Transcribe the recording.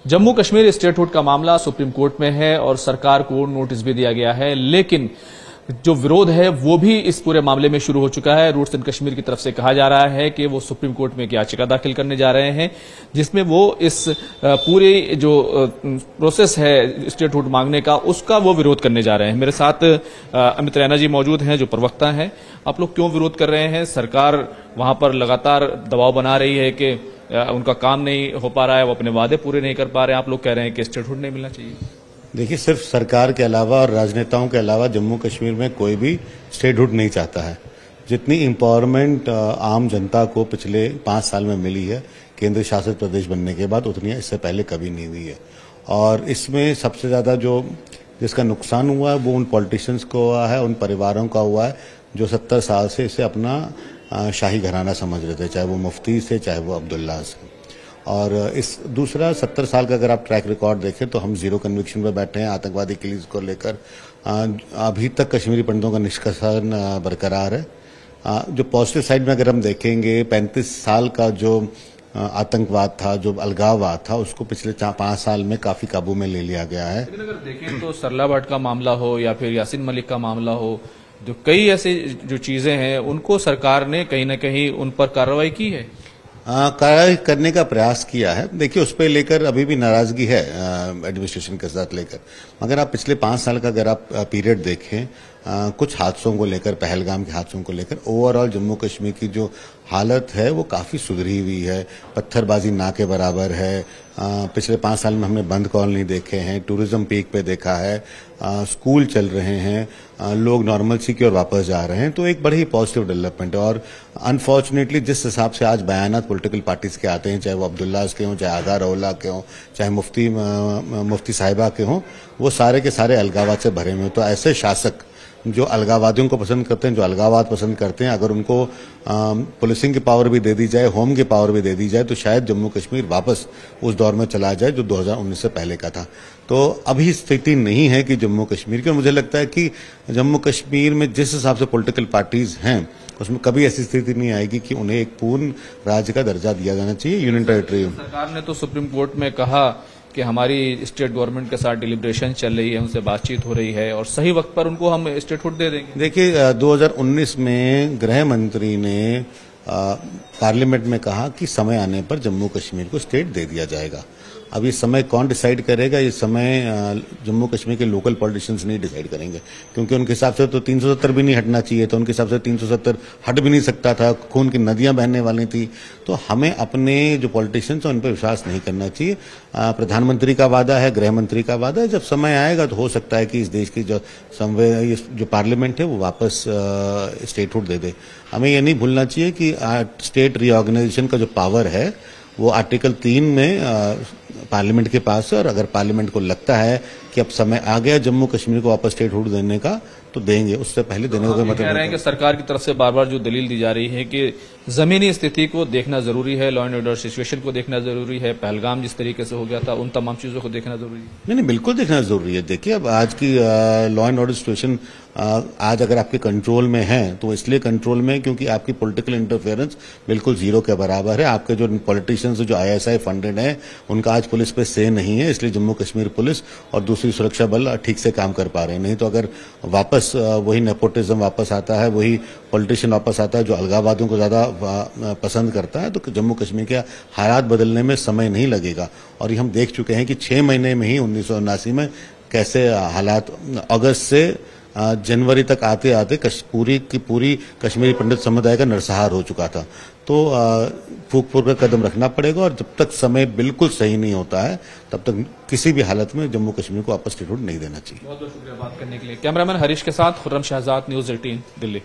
Jammu Kashmir statehood का मामला supreme court में है और सरकार को नोटिस भी दिया गया है, लेकिन जो विरोध है वो भी इस पूरे मामले में शुरू हो चुका है। रूट्स एंड कश्मीर की तरफ से कहा जा रहा है कि वो सुप्रीम कोर्ट में एक याचिका दाखिल करने जा रहे हैं जिसमें वो इस पूरी जो प्रोसेस है स्टेटहुड मांगने का उसका वो विरोध करने जा रहे हैं। मेरे साथ अमित रैना जी मौजूद हैं जो प्रवक्ता हैं। आप लोग क्यों विरोध कर रहे हैं? सरकार वहां पर लगातार दबाव बना रही है कि उनका काम नहीं हो पा रहा है, वो अपने वादे पूरे नहीं कर पा रहे हैं। आप लोग कह रहे हैं कि स्टेटहुड नहीं मिलना चाहिए। देखिए, सिर्फ सरकार के अलावा और राजनेताओं के अलावा जम्मू कश्मीर में कोई भी स्टेटहुड नहीं चाहता है। जितनी एम्पावरमेंट आम जनता को पिछले 5 साल में मिली है केंद्र शासित प्रदेश बनने के बाद, उतनी इससे पहले कभी नहीं हुई है। और इसमें सबसे ज़्यादा जिसका नुकसान हुआ है वो उन पॉलिटिशियंस को हुआ है, उन परिवारों का हुआ है जो 70 साल से इसे अपना शाही घराना समझ रहे थे, चाहे वो मुफ्ती से चाहे वो अब्दुल्ला से। और इस दूसरा 70 साल का अगर आप ट्रैक रिकॉर्ड देखें तो हम जीरो कन्विक्शन पर बैठे हैं। आतंकवादी किलीज को लेकर अभी तक कश्मीरी पंडितों का निष्कर्षण बरकरार है। जो पॉजिटिव साइड में अगर हम देखेंगे, 35 साल का जो आतंकवाद था, जो अलगाववाद था, उसको पिछले 5 साल में काफी काबू में ले लिया गया है। लेकिन अगर देखें तो सरला भट्ट का मामला हो या फिर यासीन मलिक का मामला हो, जो कई ऐसी जो चीजें हैं उनको सरकार ने कहीं ना कहीं उन पर कार्रवाई की है, कार्रवाई करने का प्रयास किया है। देखिए, उस पर लेकर अभी भी नाराजगी है एडमिनिस्ट्रेशन के साथ लेकर। मगर आप पिछले 5 साल का अगर आप पीरियड देखें, कुछ हादसों को लेकर, पहलगाम के हादसों को लेकर, ओवरऑल जम्मू कश्मीर की जो हालत है वो काफ़ी सुधरी हुई है। पत्थरबाजी ना के बराबर है। पिछले 5 साल में हमने बंद कॉलोनी देखे हैं, टूरिज्म पीक पे देखा है, स्कूल चल रहे हैं, लोग नॉर्मलसी की ओर वापस जा रहे हैं। तो एक बड़ी ही पॉजिटिव डेवलपमेंट है। और अनफॉर्चुनेटली जिस हिसाब से आज बयानात पॉलिटिकल पार्टीज के आते हैं, चाहे वो अब्दुल्लाज के हों, चाहे आगा रौला के हों, चाहे मुफ्ती साहिबा के हों, वो सारे के सारे अलगावाद से भरे हुए हैं। तो ऐसे शासक जो अलगावादियों को पसंद करते हैं, जो अलगावाद पसंद करते हैं, अगर उनको पुलिसिंग की पावर भी दे दी जाए, होम की पावर भी दे दी जाए, तो शायद जम्मू कश्मीर वापस उस दौर में चला जाए जो 2019 से पहले का था। तो अभी स्थिति नहीं है कि जम्मू कश्मीर की, और मुझे लगता है कि जम्मू कश्मीर में जिस हिसाब से पॉलिटिकल पार्टीज हैं उसमें कभी ऐसी स्थिति नहीं आएगी कि उन्हें एक पूर्ण राज्य का दर्जा दिया जाना चाहिए, यूनियन टेरिटरी। सरकार ने तो सुप्रीम कोर्ट में कहा कि हमारी स्टेट गवर्नमेंट के साथ डिलिब्रेशन चल रही है, उनसे बातचीत हो रही है और सही वक्त पर उनको हम स्टेटहुड दे देंगे। देखिए, 2019 में गृह मंत्री ने पार्लियामेंट में कहा कि समय आने पर जम्मू कश्मीर को स्टेट दे दिया जाएगा। अब ये समय कौन डिसाइड करेगा? ये समय जम्मू कश्मीर के लोकल पॉलिटिशियंस नहीं डिसाइड करेंगे, क्योंकि उनके हिसाब से तो 370 भी नहीं हटना चाहिए, तो उनके हिसाब से 370 हट भी नहीं सकता था, खून की नदियां बहने वाली थी। तो हमें अपने जो पॉलिटिशियंस हैं उन पर विश्वास नहीं करना चाहिए। प्रधानमंत्री का वादा है, गृह मंत्री का वादा है, जब समय आएगा तो हो सकता है कि इस देश की जो पार्लियामेंट है वो वापस स्टेटहुड दे दे। हमें ये नहीं भूलना चाहिए कि स्टेट रीऑर्गेनाइजेशन का जो पावर है वो आर्टिकल 3 में पार्लियामेंट के पास है, और अगर पार्लियामेंट को लगता है कि अब समय आ गया जम्मू कश्मीर को वापस स्टेटहुड देने का, तो देंगे। उससे पहले देने का मतलब कह रहे हैं कि सरकार की तरफ से बार बार जो दलील दी जा रही है कि जमीनी स्थिति को देखना जरूरी है, लॉ एंड ऑर्डर सिचुएशन को देखना जरूरी है, पहलगाम जिस तरीके से हो गया था उन तमाम चीजों को देखना जरूरी है। नहीं, बिल्कुल देखना जरूरी है। देखिए, अब आज की लॉ एंड ऑर्डर सिचुएशन आज अगर आपके कंट्रोल में है तो इसलिए कंट्रोल में क्योंकि आपकी पॉलिटिकल इंटरफेरेंस बिल्कुल जीरो के बराबर है। आपके जो पॉलिटिशियंस जो ISI फंडेड हैं उनका आज पुलिस पे से नहीं है, इसलिए जम्मू कश्मीर पुलिस और दूसरी सुरक्षा बल ठीक से काम कर पा रहे हैं। नहीं तो अगर वापस वही नेपोटिज्म वापस आता है, वही पॉलिटिशियन वापस आता है जो अलगाववादियों को ज्यादा पसंद करता है, तो जम्मू कश्मीर के हालात बदलने में समय नहीं लगेगा। और ये हम देख चुके हैं कि 6 महीने में ही 1979 में कैसे हालात अगस्त से जनवरी तक आते आते पूरी की पूरी कश्मीरी पंडित समुदाय का नरसंहार हो चुका था। तो फूक फूक का कदम रखना पड़ेगा, और जब तक समय बिल्कुल सही नहीं होता है तब तक किसी भी हालत में जम्मू कश्मीर को वापस स्टेटहुड नहीं देना चाहिए। बहुत बहुत शुक्रिया बात करने के लिए। कैमरामैन हरीश के साथ खुर्रम शहजाद, न्यूज़ 18 दिल्ली।